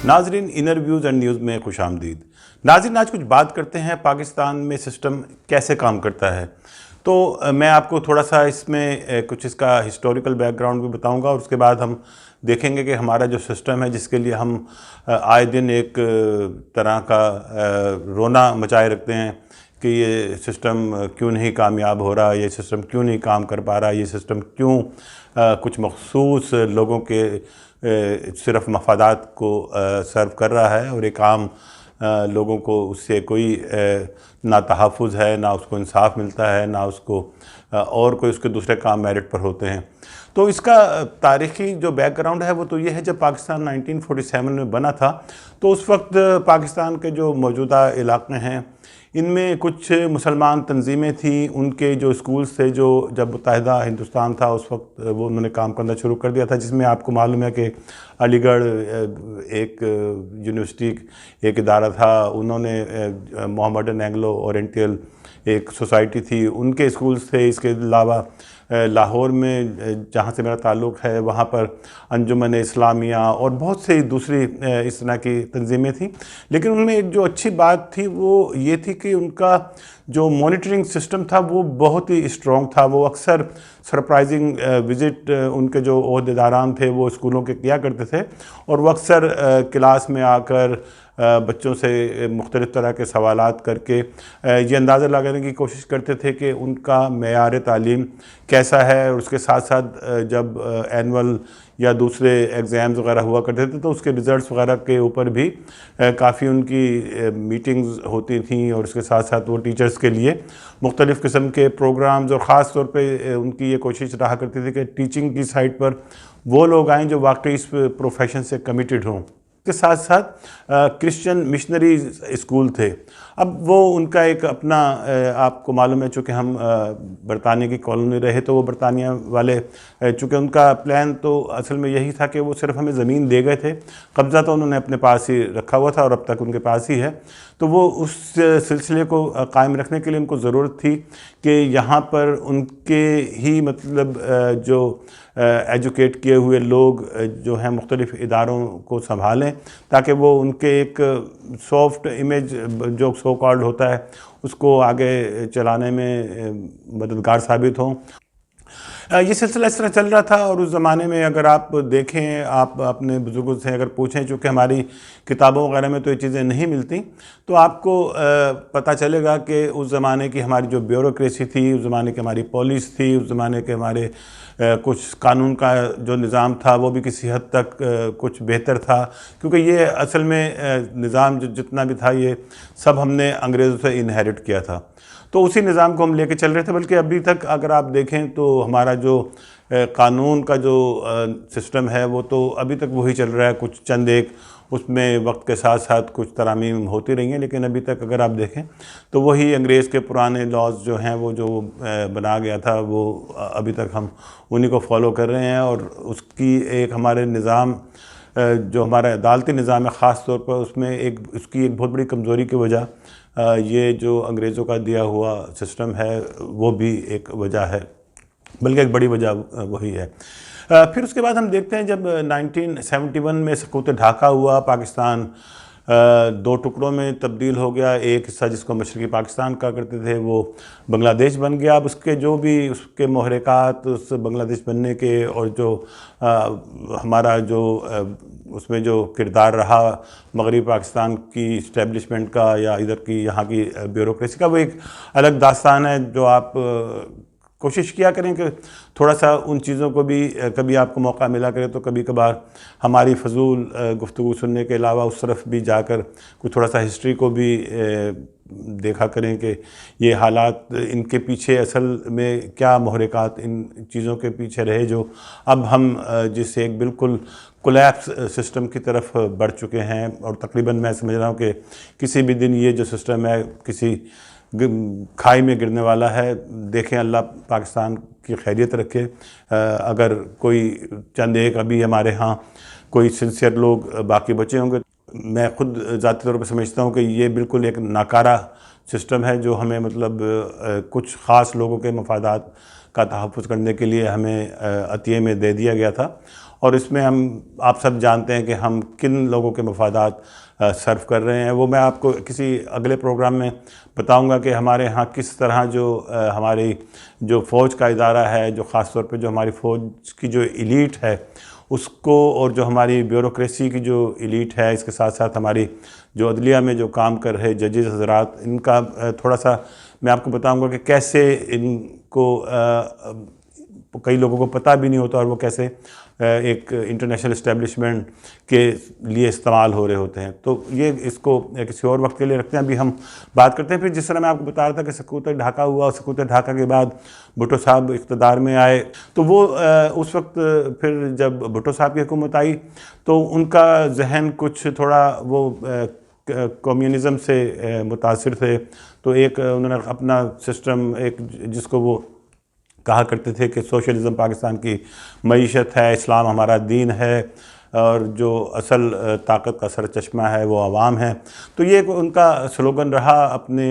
ناظرین interviews and news میں خوش آمدید۔ ناظرین آج کچھ بات کرتے ہیں پاکستان میں سسٹم کیسے کام کرتا ہے۔ تو میں آپ کو تھوڑا سا اس میں کچھ اس کا ہسٹوریکل بیک گراؤنڈ بھی بتاؤں گا، اور اس کے بعد ہم دیکھیں گے کہ ہمارا جو سسٹم ہے جس کے لیے ہم آئے دن ایک طرح کا رونا مچائے رکھتے ہیں کہ یہ سسٹم کیوں نہیں کامیاب ہو رہا، یہ سسٹم کیوں نہیں کام کر پا رہا، یہ سسٹم کیوں کچھ مخصوص لوگوں کے صرف مفادات کو سرو کر رہا ہے، اور ایک عام لوگوں کو اس سے کوئی نہ تحفظ ہے، نہ اس کو انصاف ملتا ہے، نہ اس کو اور کوئی اس کے دوسرے کام میرٹ پر ہوتے ہیں۔ تو اس کا تاریخی جو بیک گراؤنڈ ہے وہ تو یہ ہے، جب پاکستان 1947 میں بنا تھا تو اس وقت پاکستان کے جو موجودہ علاقے ہیں ان میں کچھ مسلمان تنظیمیں تھیں، ان کے جو اسکولز تھے جو جب متحدہ ہندوستان تھا اس وقت وہ انہوں نے کام کرنا شروع کر دیا تھا، جس میں آپ کو معلوم ہے کہ علی گڑھ ایک یونیورسٹی ایک ادارہ تھا، انہوں نے محمڈن اینگلو اورینٹل ایک سوسائٹی تھی، ان کے اسکولز تھے۔ اس کے علاوہ لاہور میں جہاں سے میرا تعلق ہے وہاں پر انجمن اسلامیہ اور بہت سی دوسری اس طرح کی تنظیمیں تھیں، لیکن ان میں ایک جو اچھی بات تھی وہ یہ تھی کہ ان کا جو مانیٹرنگ سسٹم تھا وہ بہت ہی اسٹرانگ تھا۔ وہ اکثر سرپرائزنگ وزٹ ان کے جو عہدیداران تھے وہ اسکولوں کے کیا کرتے تھے، اور وہ اکثر کلاس میں آ کر بچوں سے مختلف طرح کے سوالات کر کے یہ اندازہ لگانے کی کوشش کرتے تھے کہ ان کا معیار تعلیم کیسا ہے، اور اس کے ساتھ ساتھ جب اینول یا دوسرے ایگزامز وغیرہ ہوا کرتے تھے تو اس کے ریزلٹس وغیرہ کے اوپر بھی کافی ان کی میٹنگز ہوتی تھیں، اور اس کے ساتھ ساتھ وہ ٹیچرز کے لیے مختلف قسم کے پروگرامز، اور خاص طور پہ ان کی یہ کوشش رہا کرتی تھی کہ ٹیچنگ کی سائٹ پر وہ لوگ آئیں جو واقعی اس پروفیشن سے کمیٹڈ ہوں۔ کے ساتھ ساتھ کرسچن مشنری اسکول تھے۔ اب وہ ان کا ایک اپنا آپ کو معلوم ہے، چونکہ ہم برطانیہ کی کالونی رہے تو وہ برطانیہ والے چونکہ ان کا پلان تو اصل میں یہی تھا کہ وہ صرف ہمیں زمین دے گئے تھے، قبضہ تو انہوں نے اپنے پاس ہی رکھا ہوا تھا اور اب تک ان کے پاس ہی ہے۔ تو وہ اس سلسلے کو قائم رکھنے کے لیے ان کو ضرورت تھی کہ یہاں پر ان کے ہی مطلب جو ایجوکیٹ کیے ہوئے لوگ جو ہیں مختلف اداروں کو سنبھالیں، تاکہ وہ ان کے ایک سافٹ امیج جو سو کالڈ ہوتا ہے اس کو آگے چلانے میں مددگار ثابت ہوں۔ یہ سلسلہ اس طرح چل رہا تھا، اور اس زمانے میں اگر آپ دیکھیں، آپ اپنے بزرگوں سے اگر پوچھیں، چونکہ ہماری کتابوں وغیرہ میں تو یہ چیزیں نہیں ملتی، تو آپ کو پتہ چلے گا کہ اس زمانے کی ہماری جو بیوروکریسی تھی، اس زمانے کی ہماری پالیس تھی، اس زمانے کے ہمارے کچھ قانون کا جو نظام تھا وہ بھی کسی حد تک کچھ بہتر تھا، کیونکہ یہ اصل میں نظام جتنا بھی تھا یہ سب ہم نے انگریزوں سے انہیرٹ کیا تھا، تو اسی نظام کو ہم لے کے چل رہے تھے۔ بلکہ ابھی تک اگر آپ دیکھیں تو ہمارا جو قانون کا جو سسٹم ہے وہ تو ابھی تک وہی چل رہا ہے، کچھ چند ایک اس میں وقت کے ساتھ ساتھ کچھ ترامیم ہوتی رہی ہیں، لیکن ابھی تک اگر آپ دیکھیں تو وہی انگریز کے پرانے لاز جو ہیں وہ جو بنا گیا تھا وہ ابھی تک ہم انہی کو فالو کر رہے ہیں، اور اس کی ایک ہمارے نظام جو ہمارا عدالتی نظام ہے خاص طور پر اس میں اس کی ایک بہت بڑی کمزوری کی وجہ یہ جو انگریزوں کا دیا ہوا سسٹم ہے وہ بھی ایک وجہ ہے، بلکہ ایک بڑی وجہ وہی ہے۔ پھر اس کے بعد ہم دیکھتے ہیں جب 1971 میں سقوط ڈھاکہ ہوا، پاکستان دو ٹکڑوں میں تبدیل ہو گیا، ایک حصہ جس کو مشرقی پاکستان کہا کرتے تھے وہ بنگلہ دیش بن گیا۔ اب اس کے جو بھی اس کے محرکات اس بنگلہ دیش بننے کے، اور جو ہمارا جو اس میں جو کردار رہا مغربی پاکستان کی اسٹیبلشمنٹ کا یا ادھر کی یہاں کی بیوروکریسی کا، وہ ایک الگ داستان ہے، جو آپ کوشش کیا کریں کہ تھوڑا سا ان چیزوں کو بھی کبھی آپ کو موقع ملا کرے تو کبھی کبھار ہماری فضول گفتگو سننے کے علاوہ اس طرف بھی جا کر کچھ تھوڑا سا ہسٹری کو بھی دیکھا کریں کہ یہ حالات ان کے پیچھے اصل میں کیا محرکات ان چیزوں کے پیچھے رہے، جو اب ہم جس ایک بالکل کولیپس سسٹم کی طرف بڑھ چکے ہیں، اور تقریباً میں سمجھ رہا ہوں کہ کسی بھی دن یہ جو سسٹم ہے کسی کھائی میں گرنے والا ہے۔ دیکھیں اللہ پاکستان کی خیریت رکھے، اگر کوئی چند ایک ابھی ہمارے ہاں کوئی سنسیئر لوگ باقی بچے ہوں گے، میں خود ذاتی طور پہ سمجھتا ہوں کہ یہ بالکل ایک ناکارہ سسٹم ہے جو ہمیں مطلب کچھ خاص لوگوں کے مفادات کا تحفظ کرنے کے لیے ہمیں عطیے میں دے دیا گیا تھا، اور اس میں آپ سب جانتے ہیں کہ ہم کن لوگوں کے مفادات سرو کر رہے ہیں. وہ میں آپ کو کسی اگلے پروگرام میں بتاؤں گا کہ ہمارے ہاں کس طرح جو ہماری جو فوج کا ادارہ ہے, جو خاص طور پہ جو ہماری فوج کی جو ایلیٹ ہے اس کو, اور جو ہماری بیوروکریسی کی جو ایلیٹ ہے, اس کے ساتھ ساتھ ہماری جو عدلیہ میں جو کام کر رہے ججز حضرات, ان کا تھوڑا سا میں آپ کو بتاؤں گا کہ کیسے ان کو کئی لوگوں کو پتہ بھی نہیں ہوتا اور وہ کیسے ایک انٹرنیشنل اسٹیبلشمنٹ کے لیے استعمال ہو رہے ہوتے ہیں. تو یہ اس کو کسی اور وقت کے لیے رکھتے ہیں. ابھی ہم بات کرتے ہیں پھر جس طرح میں آپ کو بتا رہا تھا کہ سقوط ڈھاکہ ہوا, اور سقوط ڈھاکہ کے بعد بھٹو صاحب اقتدار میں آئے, تو وہ اس وقت پھر جب بھٹو صاحب کی حکومت آئی تو ان کا ذہن کچھ تھوڑا وہ کمیونزم سے متاثر تھے. تو ایک انہوں نے اپنا سسٹم, ایک جس کو وہ کہا کرتے تھے کہ سوشلزم پاکستان کی معیشت ہے, اسلام ہمارا دین ہے, اور جو اصل طاقت کا سر چشمہ ہے وہ عوام ہے. تو یہ ان کا سلوگن رہا اپنے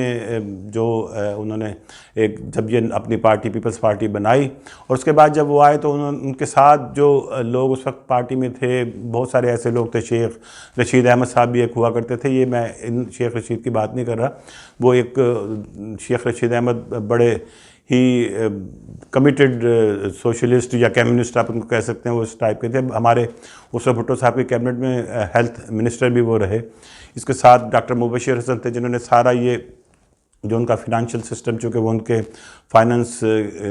جو انہوں نے ایک جب یہ اپنی پارٹی پیپلز پارٹی بنائی, اور اس کے بعد جب وہ آئے تو ان کے ساتھ جو لوگ اس وقت پارٹی میں تھے, بہت سارے ایسے لوگ تھے. شیخ رشید احمد صاحب بھی ایک ہوا کرتے تھے. یہ میں ان شیخ رشید کی بات نہیں کر رہا, وہ ایک شیخ رشید احمد بڑے ہی کمیٹڈ سوشلسٹ یا کمیونسٹ آپ ان کو کہہ سکتے ہیں, وہ اس ٹائپ کے تھے. ہمارے اس وقت بھٹو صاحب کے کیبنٹ میں ہیلتھ منسٹر بھی وہ رہے. اس کے ساتھ ڈاکٹر مبشر حسن تھے جنہوں نے سارا یہ جو ان کا فنانشل سسٹم, چونکہ وہ ان کے فائنانس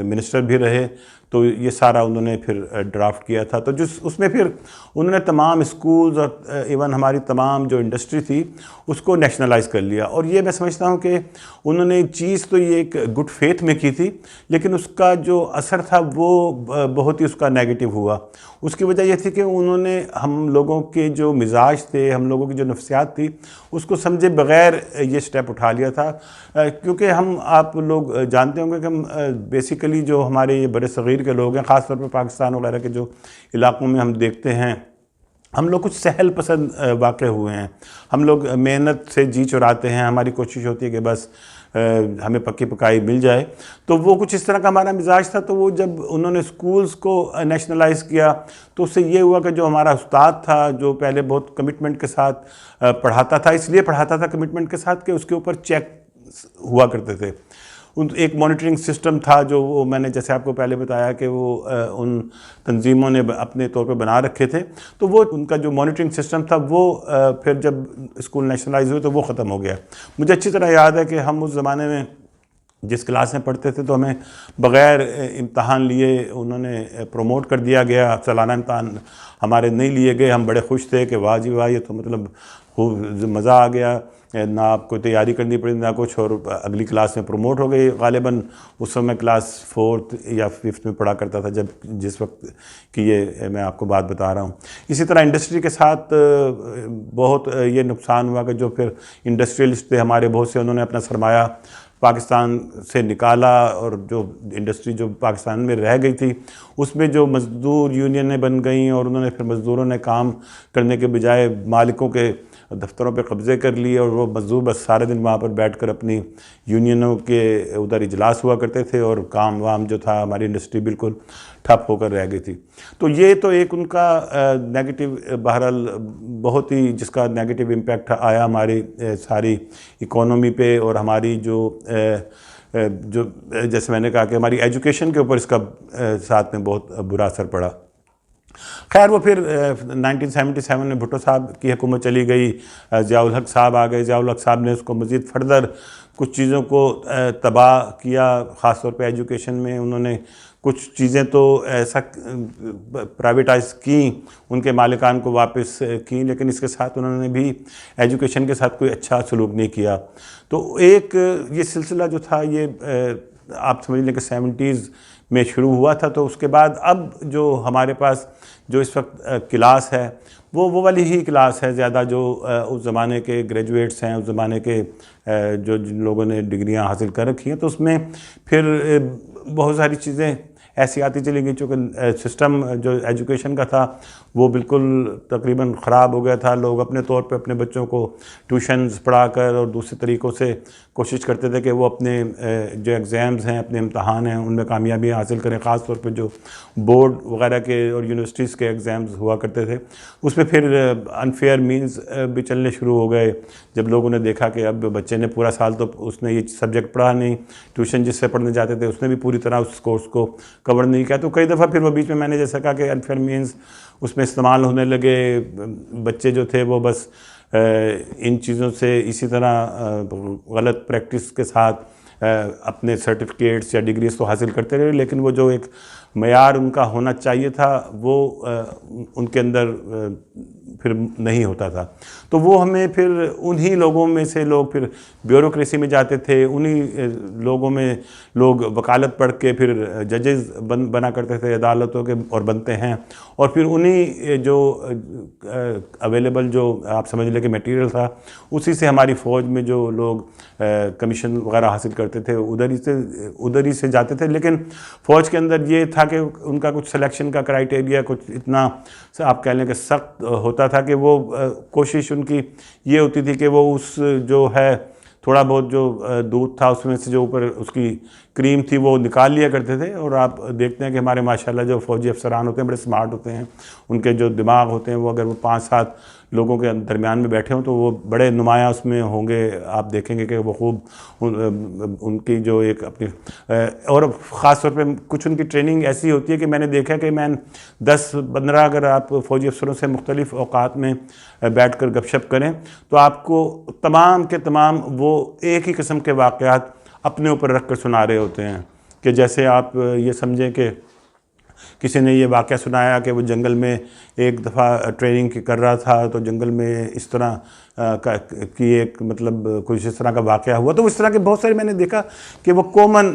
منسٹر بھی رہے, تو یہ سارا انہوں نے پھر ڈرافٹ کیا تھا. تو اس میں پھر انہوں نے تمام اسکولز اور ایون ہماری تمام جو انڈسٹری تھی اس کو نیشنلائز کر لیا. اور یہ میں سمجھتا ہوں کہ انہوں نے چیز تو یہ ایک گڈ فیتھ میں کی تھی, لیکن اس کا جو اثر تھا وہ بہت ہی اس کا نیگیٹو ہوا. اس کی وجہ یہ تھی کہ انہوں نے ہم لوگوں کے جو مزاج تھے, ہم لوگوں کی جو نفسیات تھی, اس کو سمجھے بغیر یہ سٹیپ اٹھا لیا تھا. کیونکہ آپ لوگ جانتے ہوں گے کہ ہم بیسیکلی جو ہمارے یہ بر صغیر کے لوگ ہیں, خاص طور پہ پاکستان وغیرہ کے جو علاقوں میں ہم دیکھتے ہیں, ہم لوگ کچھ سہل پسند واقع ہوئے ہیں. ہم لوگ محنت سے جی چراتے ہیں, ہماری کوشش ہوتی ہے کہ بس ہمیں پکی پکائی مل جائے. تو وہ کچھ اس طرح کا ہمارا مزاج تھا. تو وہ جب انہوں نے اسکولز کو نیشنلائز کیا تو اس سے یہ ہوا کہ جو ہمارا استاد تھا, جو پہلے بہت کمٹمنٹ کے ساتھ پڑھاتا تھا, اس لیے پڑھاتا تھا کمٹمنٹ کے ساتھ کہ اس کے اوپر چیک ہوا کرتے تھے. ایک مانیٹرنگ سسٹم تھا جو وہ میں نے جیسے آپ کو پہلے بتایا کہ وہ ان تنظیموں نے اپنے طور پہ بنا رکھے تھے. تو وہ ان کا جو مانیٹرنگ سسٹم تھا وہ پھر جب اسکول نیشنلائز ہوئے تو وہ ختم ہو گیا. مجھے اچھی طرح یاد ہے کہ ہم اس زمانے میں جس کلاس میں پڑھتے تھے تو ہمیں بغیر امتحان لیے انہوں نے پروموٹ کر دیا گیا. سالانہ امتحان ہمارے نہیں لیے گئے. ہم بڑے خوش تھے کہ واہ جی واہ, یہ تو مطلب مزہ آ گیا, نہ آپ کو تیاری کرنی پڑی نہ کچھ, اور اگلی کلاس میں پروموٹ ہو گئی. غالباً اس وقت میں کلاس 4 یا 5 میں پڑھا کرتا تھا جس وقت کی یہ میں آپ کو بات بتا رہا ہوں. اسی طرح انڈسٹری کے ساتھ بہت یہ نقصان ہوا کہ جو پھر انڈسٹریلسٹ تھے ہمارے بہت سے, انہوں نے اپنا سرمایہ پاکستان سے نکالا, اور جو انڈسٹری جو پاکستان میں رہ گئی تھی اس میں جو مزدور یونینیں بن گئیں, اور انہوں نے پھر مزدوروں نے کام کرنے کے بجائے مالکوں کے دفتروں پہ قبضے کر لیے, اور وہ مزدور بس سارے دن وہاں پر بیٹھ کر اپنی یونینوں کے ادھر اجلاس ہوا کرتے تھے, اور کام وام جو تھا ہماری انڈسٹری بالکل ٹھپ ہو کر رہ گئی تھی. تو یہ تو ایک ان کا نیگیٹو, بہرحال بہت ہی جس کا نیگیٹو امپیکٹ آیا ہماری ساری اکانومی پہ, اور ہماری جو جیسے میں نے کہا کہ ہماری ایجوکیشن کے اوپر اس کا ساتھ میں بہت برا اثر پڑا. خیر وہ پھر 1977 میں بھٹو صاحب کی حکومت چلی گئی, ضیاء الحق صاحب آ گئے. ضیاء الحق صاحب نے اس کو مزید فردر کچھ چیزوں کو تباہ کیا, خاص طور پہ ایجوکیشن میں. انہوں نے کچھ چیزیں تو ایسا پرائیویٹائز کیں, ان کے مالکان کو واپس کیں, لیکن اس کے ساتھ انہوں نے بھی ایجوکیشن کے ساتھ کوئی اچھا سلوک نہیں کیا. تو ایک یہ سلسلہ جو تھا یہ آپ سمجھ لیں کہ 70s میں شروع ہوا تھا. تو اس کے بعد اب جو ہمارے پاس جو اس وقت کلاس ہے وہ والی ہی کلاس ہے زیادہ, جو اس زمانے کے گریجویٹس ہیں, اس زمانے کے جو جن لوگوں نے ڈگریاں حاصل کر رکھی ہیں. تو اس میں پھر بہت ساری چیزیں ایسی آتی چلی گئی، چونکہ سسٹم جو ایجوکیشن کا تھا وہ بالکل تقریباً خراب ہو گیا تھا. لوگ اپنے طور پہ اپنے بچوں کو ٹیوشنز پڑھا کر اور دوسرے طریقوں سے کوشش کرتے تھے کہ وہ اپنے جو ایگزامز ہیں، اپنے امتحان ہیں، ان میں کامیابی حاصل کریں. خاص طور پہ جو بورڈ وغیرہ کے اور یونیورسٹیز کے ایگزامز ہوا کرتے تھے، اس میں پھر انفیئر مینز بھی چلنے شروع ہو گئے. جب لوگوں نے دیکھا کہ اب بچے نے پورا سال تو اس نے یہ سبجیکٹ پڑھا نہیں، ٹیوشن جس سے پڑھنے جاتے تھے اس نے بھی پوری طرح اس کورس کو کور نہیں کیا، تو کئی دفعہ پھر وہ بیچ میں نے جیسا کہا کہ انفیئر مینز اس میں استعمال ہونے لگے. بچے جو تھے وہ بس ان چیزوں سے اسی طرح غلط پریکٹس کے ساتھ اپنے سرٹیفکیٹس یا ڈگریز تو حاصل کرتے رہے، لیکن وہ جو ایک معیار ان کا ہونا چاہیے تھا وہ ان کے اندر پھر نہیں ہوتا تھا. تو وہ ہمیں پھر انہی لوگوں میں سے لوگ پھر بیوروکریسی میں جاتے تھے، انہی لوگوں میں لوگ وکالت پڑھ کے پھر ججز بنا کرتے تھے عدالتوں کے، اور بنتے ہیں. اور پھر انہی جو اویلیبل جو آپ سمجھ لیں کہ میٹیریل تھا، اسی سے ہماری فوج میں جو لوگ کمیشن وغیرہ حاصل کرتے تھے ادھر ہی سے جاتے تھے. لیکن فوج کے اندر یہ تھا کہ ان کا کچھ سلیکشن کا کرائٹیریا کچھ اتنا آپ کہہ لیں کہ سخت ہوتا تھا کہ وہ کوشش ان کی یہ ہوتی تھی کہ وہ اس جو ہے تھوڑا بہت جو دودھ تھا اس میں سے جو اوپر اس کی کریم تھی وہ نکال لیا کرتے تھے. اور آپ دیکھتے ہیں کہ ہمارے ماشاءاللہ جو فوجی افسران ہوتے ہیں بڑے سمارٹ ہوتے ہیں، ان کے جو دماغ ہوتے ہیں وہ اگر وہ 5-7 لوگوں کے درمیان میں بیٹھے ہوں تو وہ بڑے نمایاں اس میں ہوں گے. آپ دیکھیں گے کہ وہ خوب ان کی جو ایک اپنی اور خاص طور پہ کچھ ان کی ٹریننگ ایسی ہوتی ہے کہ میں نے دیکھا کہ میں 10-15 اگر آپ فوجی افسروں سے مختلف اوقات میں بیٹھ کر گپ شپ کریں تو آپ کو تمام کے تمام وہ ایک ہی قسم کے واقعات اپنے اوپر رکھ کر سنا رہے ہوتے ہیں. کہ جیسے آپ یہ سمجھیں کہ کسی نے یہ واقعہ سنایا کہ وہ جنگل میں ایک دفعہ ٹریننگ کر رہا تھا تو جنگل میں اس طرح کی ایک مطلب کچھ اس طرح کا واقعہ ہوا. تو اس طرح کے بہت سارے میں نے دیکھا کہ وہ کومن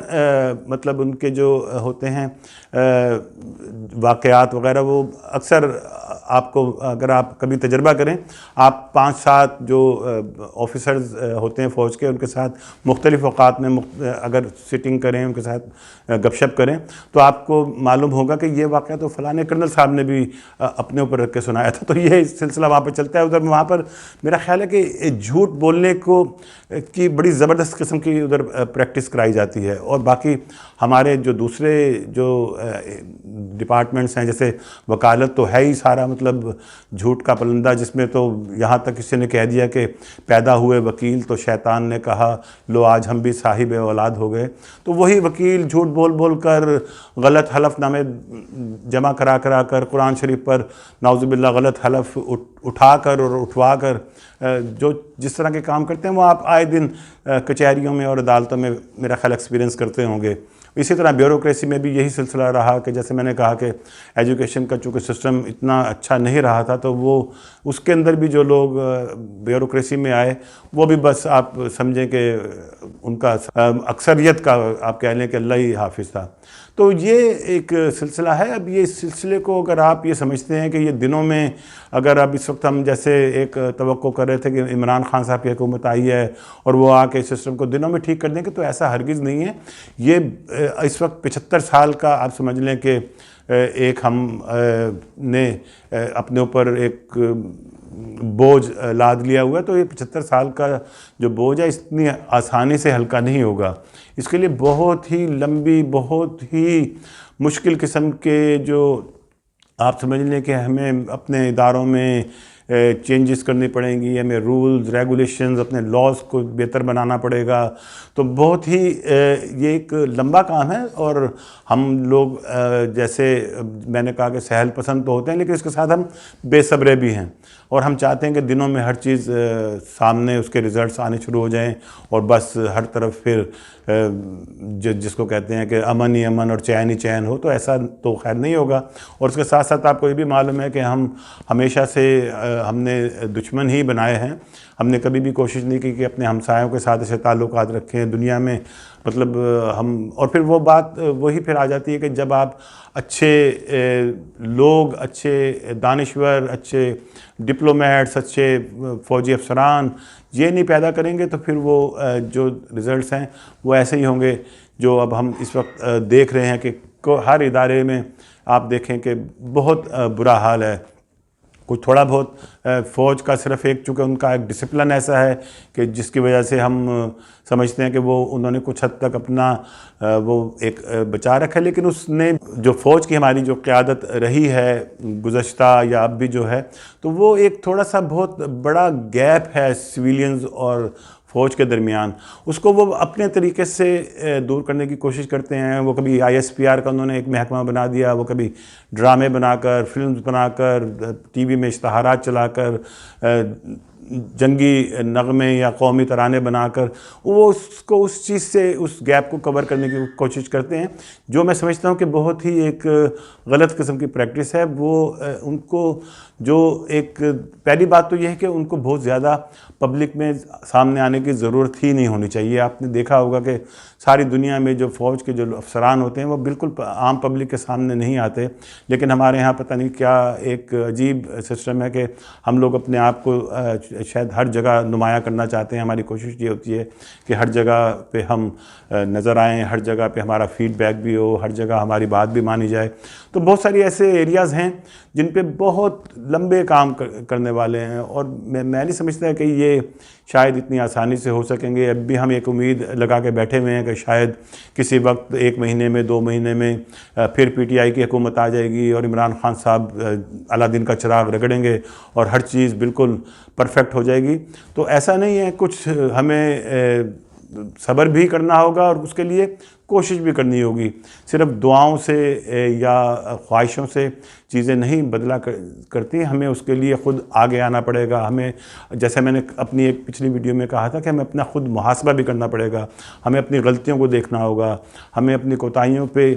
مطلب ان کے جو ہوتے ہیں واقعات وغیرہ وہ اکثر آپ کو اگر آپ کبھی تجربہ کریں، آپ 5-7 جو آفیسرز ہوتے ہیں فوج کے ان کے ساتھ مختلف اوقات میں اگر سٹنگ کریں، ان کے ساتھ گپ شپ کریں تو آپ کو معلوم ہوگا کہ یہ واقعہ تو فلاں کرنل صاحب نے بھی اپنے اوپر رکھ کے سنایا تھا. تو یہ سلسلہ وہاں پہ چلتا ہے. ادھر وہاں پر میرا خیال ہے کہ جھوٹ بولنے کو کی بڑی زبردست قسم کی ادھر پریکٹس کرائی جاتی ہے. اور باقی ہمارے جو دوسرے جو ڈپارٹمنٹس ہیں جیسے وکالت تو ہے ہی سارا مطلب جھوٹ کا پلندہ، جس میں تو یہاں تک کسی نے کہہ دیا کہ پیدا ہوئے وکیل تو شیطان نے کہا لو آج ہم بھی صاحب اولاد ہو گئے. تو وہی وکیل جھوٹ بول کر غلط حلف نامے جمع کرا کر قرآن شریف پر نعوذ باللہ غلط حلف اٹھا کر اور اٹھوا کر جو جس طرح کے کام کرتے ہیں وہ آپ آئے دن کچہریوں میں اور عدالتوں میں میرا خیال ایکسپیرینس کرتے ہوں گے. اسی طرح بیوروکریسی میں بھی یہی سلسلہ رہا کہ جیسے میں نے کہا کہ ایجوکیشن کا چونکہ سسٹم اتنا اچھا نہیں رہا تھا تو وہ اس کے اندر بھی جو لوگ بیوروکریسی میں آئے وہ بھی بس آپ سمجھیں کہ ان کا اکثریت کا آپ کہہ لیں کہ اللہ ہی حافظ تھا. تو یہ ایک سلسلہ ہے. اب یہ سلسلے کو اگر آپ یہ سمجھتے ہیں کہ یہ دنوں میں اگر اب اس وقت ہم جیسے ایک توقع کر رہے تھے کہ عمران خان صاحب کی حکومت آئی ہے اور وہ آ کے سسٹم کو دنوں میں ٹھیک کر دیں گے، تو ایسا ہرگز نہیں ہے. یہ اس وقت 75 سال کا آپ سمجھ لیں کہ ایک ہم نے اپنے اوپر ایک بوجھ لاد لیا ہوا ہے. تو یہ 75 سال کا جو بوجھ ہے اتنی آسانی سے ہلکا نہیں ہوگا. اس کے لیے بہت ہی لمبی، بہت ہی مشکل قسم کے جو آپ سمجھ لیں کہ ہمیں اپنے اداروں میں چینجز کرنی پڑیں گی، ہمیں رولز ریگولیشنز اپنے لاز کو بہتر بنانا پڑے گا. تو بہت ہی یہ ایک لمبا کام ہے. اور ہم لوگ جیسے میں نے کہا کہ سہل پسند تو ہوتے ہیں لیکن اس کے ساتھ ہم بے صبرے بھی ہیں اور ہم چاہتے ہیں کہ دنوں میں ہر چیز سامنے اس کے ریزلٹس آنے شروع ہو جائیں اور بس ہر طرف پھر جس کو کہتے ہیں کہ امن ہی امن اور چین ہی چین ہو. تو ایسا تو خیر نہیں ہوگا. اور اس کے ساتھ ساتھ آپ کو یہ بھی معلوم ہے کہ ہم ہمیشہ سے ہم نے دشمن ہی بنائے ہیں. ہم نے کبھی بھی کوشش نہیں کی کہ اپنے ہمسایوں کے ساتھ ایسے تعلقات رکھیں دنیا میں. مطلب ہم اور پھر وہ بات وہی پھر آ جاتی ہے کہ جب آپ اچھے لوگ، اچھے دانشور، اچھے ڈپلومیٹس، اچھے فوجی افسران یہ نہیں پیدا کریں گے تو پھر وہ جو ریزلٹس ہیں وہ ایسے ہی ہوں گے جو اب ہم اس وقت دیکھ رہے ہیں کہ ہر ادارے میں آپ دیکھیں کہ بہت برا حال ہے. کچھ تھوڑا بہت فوج کا صرف ایک، چونکہ ان کا ایک ڈسپلن ایسا ہے کہ جس کی وجہ سے ہم سمجھتے ہیں کہ انہوں نے کچھ حد تک اپنا وہ ایک بچا رکھا ہے. لیکن اس نے جو فوج کی ہماری جو قیادت رہی ہے گزشتہ یا اب بھی جو ہے، تو وہ ایک تھوڑا سا بہت بڑا گیپ ہے سویلینز اور فوج کے درمیان. اس کو وہ اپنے طریقے سے دور کرنے کی کوشش کرتے ہیں. وہ کبھی ISPR کا انہوں نے ایک محکمہ بنا دیا، وہ کبھی ڈرامے بنا کر، فلمز بنا کر، ٹی وی میں اشتہارات چلا کر، جنگی نغمے یا قومی ترانے بنا کر وہ اس کو اس چیز سے اس گیپ کو کور کرنے کی کوشش کرتے ہیں، جو میں سمجھتا ہوں کہ بہت ہی ایک غلط قسم کی پریکٹس ہے. وہ ان کو جو ایک پہلی بات تو یہ ہے کہ ان کو بہت زیادہ پبلک میں سامنے آنے کی ضرورت ہی نہیں ہونی چاہیے. آپ نے دیکھا ہوگا کہ ساری دنیا میں جو فوج کے جو افسران ہوتے ہیں وہ بالکل عام پبلک کے سامنے نہیں آتے، لیکن ہمارے ہاں پتہ نہیں کیا ایک عجیب سسٹم ہے کہ ہم لوگ اپنے آپ کو شاید ہر جگہ نمایاں کرنا چاہتے ہیں. ہماری کوشش یہ ہوتی ہے کہ ہر جگہ پہ ہم نظر آئیں، ہر جگہ پہ ہمارا فیڈ بیک بھی ہو، ہر جگہ ہماری بات بھی مانی جائے. تو بہت ساری ایسے ایریاز ہیں جن پہ بہت لمبے کام کرنے والے ہیں، اور میں نہیں سمجھتا کہ یہ شاید اتنی آسانی سے ہو سکیں گے. اب بھی ہم ایک امید لگا کے بیٹھے ہوئے ہیں کہ شاید کسی وقت 1 مہینے میں 2 مہینے میں پھر PTI کی حکومت آ جائے گی اور عمران خان صاحب علادین کا چراغ رگڑیں گے اور ہر چیز بالکل پرفیکٹ ہو جائے گی. تو ایسا نہیں ہے، کچھ ہمیں صبر بھی کرنا ہوگا اور اس کے لیے کوشش بھی کرنی ہوگی. صرف دعاؤں سے یا خواہشوں سے چیزیں نہیں بدلا کرتی، ہمیں اس کے لیے خود آگے آنا پڑے گا. ہمیں، جیسے میں نے اپنی ایک پچھلی ویڈیو میں کہا تھا، کہ ہمیں اپنا خود محاسبہ بھی کرنا پڑے گا. ہمیں اپنی غلطیوں کو دیکھنا ہوگا، ہمیں اپنی کوتاہیوں پہ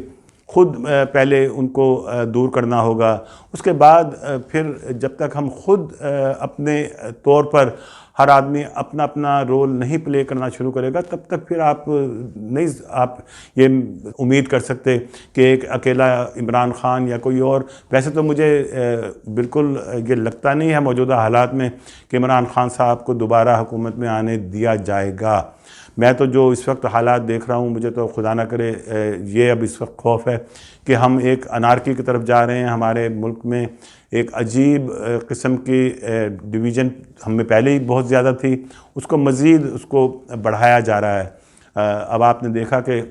خود پہلے ان کو دور کرنا ہوگا. اس کے بعد پھر جب تک ہم خود اپنے طور پر ہر آدمی اپنا اپنا رول نہیں پلے کرنا شروع کرے گا، تب تک پھر آپ یہ امید کر سکتے کہ ایک اکیلا عمران خان یا کوئی اور. ویسے تو مجھے بالکل یہ لگتا نہیں ہے موجودہ حالات میں کہ عمران خان صاحب کو دوبارہ حکومت میں آنے دیا جائے گا. میں تو جو اس وقت حالات دیکھ رہا ہوں، مجھے تو خدا نہ کرے یہ اب اس وقت خوف ہے کہ ہم ایک انارکی کی طرف جا رہے ہیں. ہمارے ملک میں ایک عجیب قسم کی ڈویژن ہم میں پہلے ہی بہت زیادہ تھی، اس کو مزید اس کو بڑھایا جا رہا ہے. اب آپ نے دیکھا کہ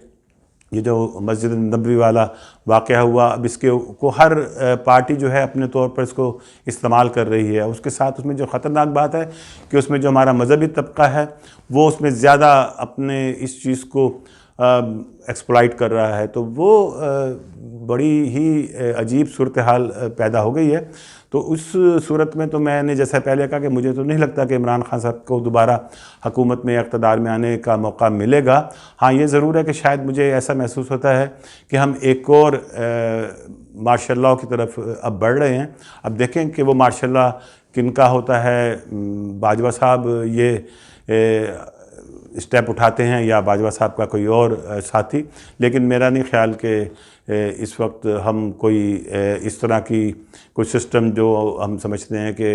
یہ جو مسجد نبوی والا واقعہ ہوا، اب اس کو ہر پارٹی جو ہے اپنے طور پر اس کو استعمال کر رہی ہے. اس کے ساتھ اس میں جو خطرناک بات ہے کہ اس میں جو ہمارا مذہبی طبقہ ہے وہ اس میں زیادہ اپنے اس چیز کو ایکسپلائٹ کر رہا ہے. تو وہ بڑی ہی عجیب صورتحال پیدا ہو گئی ہے. تو اس صورت میں تو میں نے جیسا پہلے کہا کہ مجھے تو نہیں لگتا کہ عمران خان صاحب کو دوبارہ حکومت میں اقتدار میں آنے کا موقع ملے گا. ہاں یہ ضرور ہے کہ شاید مجھے ایسا محسوس ہوتا ہے کہ ہم ایک اور مارشل لاء کی طرف اب بڑھ رہے ہیں. اب دیکھیں کہ وہ مارشل لاء کن کا ہوتا ہے. باجوہ صاحب یہ اسٹیپ اٹھاتے ہیں یا باجوہ صاحب کا کوئی اور ساتھی، لیکن میرا نہیں خیال کہ اس وقت ہم کوئی اس طرح کی کوئی سسٹم جو ہم سمجھتے ہیں کہ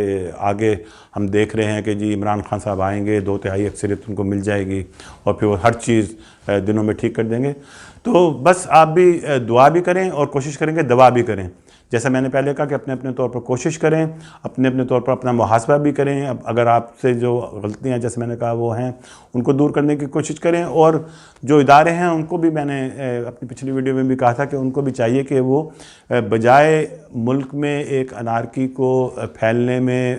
آگے ہم دیکھ رہے ہیں کہ جی عمران خان صاحب آئیں گے، 2/3 اکثریت ان کو مل جائے گی اور پھر وہ ہر چیز دنوں میں ٹھیک کر دیں گے. تو بس آپ بھی دعا بھی کریں اور کوشش کریں گے دوا بھی کریں. جیسا میں نے پہلے کہا کہ اپنے اپنے طور پر کوشش کریں، اپنے اپنے طور پر اپنا محاسبہ بھی کریں. اگر آپ سے جو غلطیاں جیسے میں نے کہا وہ ہیں ان کو دور کرنے کی کوشش کریں. اور جو ادارے ہیں ان کو بھی میں نے اپنی پچھلی ویڈیو میں بھی کہا تھا کہ ان کو بھی چاہیے کہ وہ بجائے ملک میں ایک انارکی کو پھیلنے میں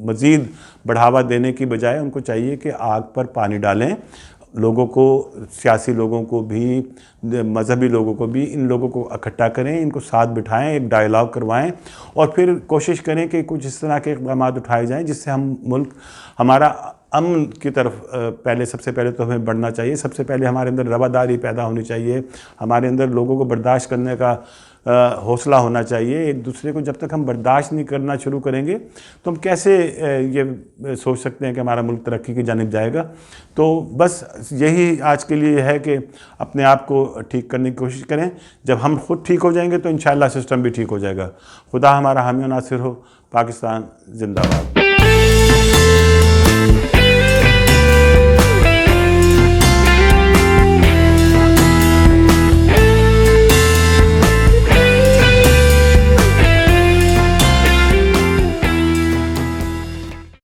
مزید بڑھاوا دینے کی بجائے ان کو چاہیے کہ آگ پر پانی ڈالیں. لوگوں کو، سیاسی لوگوں کو بھی، مذہبی لوگوں کو بھی، ان لوگوں کو اکٹھا کریں، ان کو ساتھ بٹھائیں، ایک ڈائیلاگ کروائیں اور پھر کوشش کریں کہ کچھ اس طرح کے اقدامات اٹھائے جائیں جس سے ہم ملک ہمارا امن کی طرف پہلے سب سے پہلے تو ہمیں بڑھنا چاہیے. سب سے پہلے ہمارے اندر رواداری پیدا ہونی چاہیے، ہمارے اندر لوگوں کو برداشت کرنے کا حوصلہ ہونا چاہیے. ایک دوسرے کو جب تک ہم برداشت نہیں کرنا شروع کریں گے تو ہم کیسے یہ سوچ سکتے ہیں کہ ہمارا ملک ترقی کی جانب جائے گا. تو بس یہی آج کے لیے ہے کہ اپنے آپ کو ٹھیک کرنے کی کوشش کریں. جب ہم خود ٹھیک ہو جائیں گے تو انشاءاللہ سسٹم بھی ٹھیک ہو جائے گا. خدا ہمارا حامی و ناصر ہو. پاکستان زندہ باد.